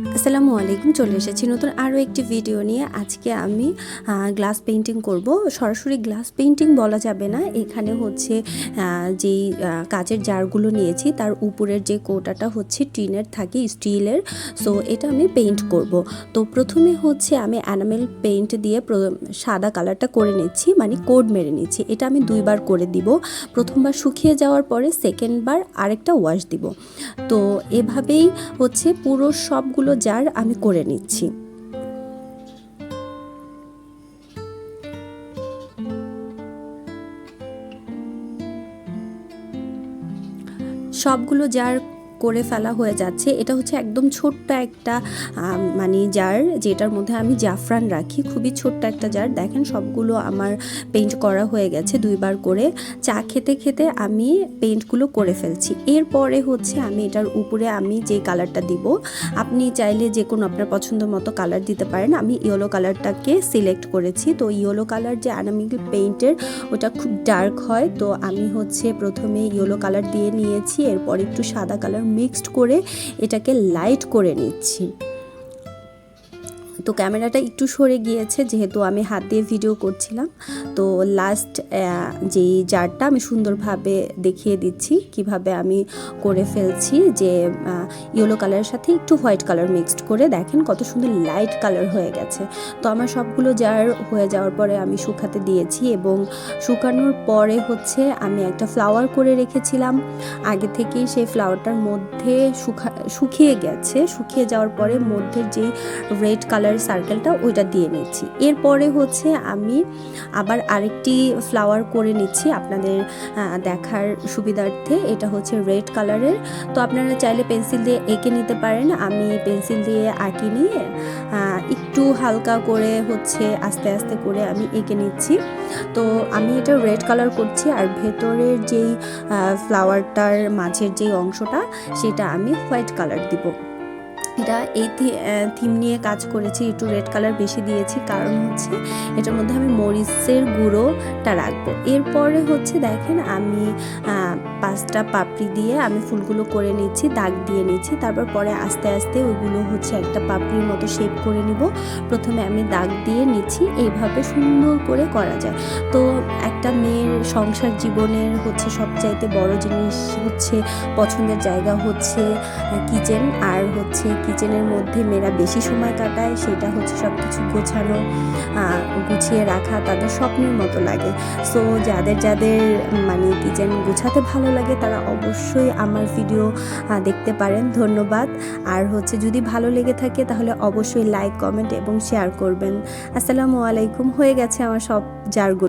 আসসালামু আলাইকুম, চলে এসেছি নতুন আরও একটি ভিডিও নিয়ে। আজকে আমি গ্লাস পেইন্টিং করব। সরাসরি গ্লাস পেইন্টিং বলা যাবে না, এখানে হচ্ছে যেই কাচের জারগুলো নিয়েছি তার উপরের যে কোটাটা হচ্ছে টিনের থাকে, স্টিলের। সো এটা আমি পেইন্ট করব। তো প্রথমে হচ্ছে আমি অ্যানামেল পেইন্ট দিয়ে সাদা কালারটা করে নিচ্ছি, মানে কোড মেরে নিচ্ছি। এটা আমি দুইবার করে দিব। প্রথমবার শুকিয়ে যাওয়ার পরে সেকেন্ডবার আরেকটা ওয়াশ দিব। তো এভাবেই হচ্ছে পুরো সবগুলো জার আমি করে নিচ্ছি। সবগুলো জার করে ফেলা হয়ে যাচ্ছে। এটা হচ্ছে একদম ছোট্ট একটা মানে জার, যেটার মধ্যে আমি জাফরান রাখি। খুবই ছোট্ট একটা জার। দেখেন সবগুলো আমার পেইন্ট করা হয়ে গেছে দুইবার করে। চা খেতে খেতে আমি পেইন্টগুলো করে ফেলছি। এরপরে হচ্ছে আমি এটার উপরে আমি যে কালারটা দিব, আপনি চাইলে যে কোনো আপনার পছন্দ মতো কালার দিতে পারেন। আমি ইয়েলো কালারটাকে সিলেক্ট করেছি। তো ইয়েলো কালার যে অ্যানামিক পেইন্টের ওটা খুব ডার্ক হয়, তো আমি হচ্ছে প্রথমে ইয়েলো কালার দিয়ে নিয়েছি, এরপর একটু সাদা কালার মিক্সড করে এটাকে লাইট করে নিচ্ছি। তো ক্যামেরাটা একটু সরে গিয়েছে যেহেতু আমি হাত দিয়ে ভিডিও করছিলাম। তো লাস্ট যেই জারটা আমি সুন্দরভাবে দেখিয়ে দিচ্ছি কিভাবে আমি করে ফেলছি, যে ইয়েলো কালারের সাথে একটু হোয়াইট কালার মিক্সড করে। দেখেন কত সুন্দর লাইট কালার হয়ে গেছে। তো আমার সবগুলো জার হয়ে যাওয়ার পরে আমি শুকাতে দিয়েছি, এবং শুকানোর পরে হচ্ছে আমি একটা ফ্লাওয়ার করে রেখেছিলাম আগে থেকেই। সেই ফ্লাওয়ারটার মধ্যে শুকিয়ে গেছে। শুকিয়ে যাওয়ার পরে মধ্যে যে রেড কালার সার্কেলটা ওইটা দিয়ে নিচ্ছি। এরপরে হচ্ছে আমি আবার আরেকটি ফ্লাওয়ার করে নিচ্ছি আপনাদের দেখার সুবিধার্থে। এটা হচ্ছে রেড কালারের। তো আপনারা চাইলে পেন্সিল দিয়ে এঁকে নিতে পারেন। আমি পেন্সিল দিয়ে আঁকি নিয়ে একটু হালকা করে হচ্ছে আস্তে আস্তে করে আমি এঁকে নিচ্ছি। তো আমি এটা রেড কালার করছি, আর ভেতরের যেই ফ্লাওয়ারটার মাঝের যেই অংশটা সেটা আমি হোয়াইট কালার দিব। এটা এই থিম নিয়ে কাজ করেছি, একটু রেড কালার বেশি দিয়েছি কারণ হচ্ছে এটার মধ্যে আমি মরিচের গুঁড়োটা রাখবো। এরপরে হচ্ছে দেখেন আমি 5টা পাপড়ি দিয়ে আমি ফুলগুলো করে নিচ্ছি, দাগ দিয়ে নিচ্ছি। তারপর পরে আস্তে আস্তে ওইগুলো হচ্ছে একটা পাপড়ির মতো শেপ করে নিব। প্রথমে আমি দাগ দিয়ে নিচ্ছি। এইভাবে সুন্দর করে করা যায়। তো একটা মেয়ের সংসার জীবনের হচ্ছে সবচাইতে বড় জিনিস হচ্ছে পছন্দের জায়গা হচ্ছে কিচেন, আর হচ্ছে কিচেনের মধ্যে মেয়েরা বেশি সময় কাটায়। সেটা হচ্ছে সব কিছু গোছানো, গুছিয়ে রাখা তাদের স্বপ্নের মতো লাগে। সো যাদের যাদের মানে কিচেন গুছাতে ভালো লাগে তারা অবশ্যই আমার ভিডিও দেখতে পারেন। ধন্যবাদ। আর হচ্ছে যদি ভালো লেগে থাকে তাহলে অবশ্যই লাইক, কমেন্ট এবং শেয়ার করবেন। আসসালামু আলাইকুম। হয়ে গেছে আমার সব জারগুলো।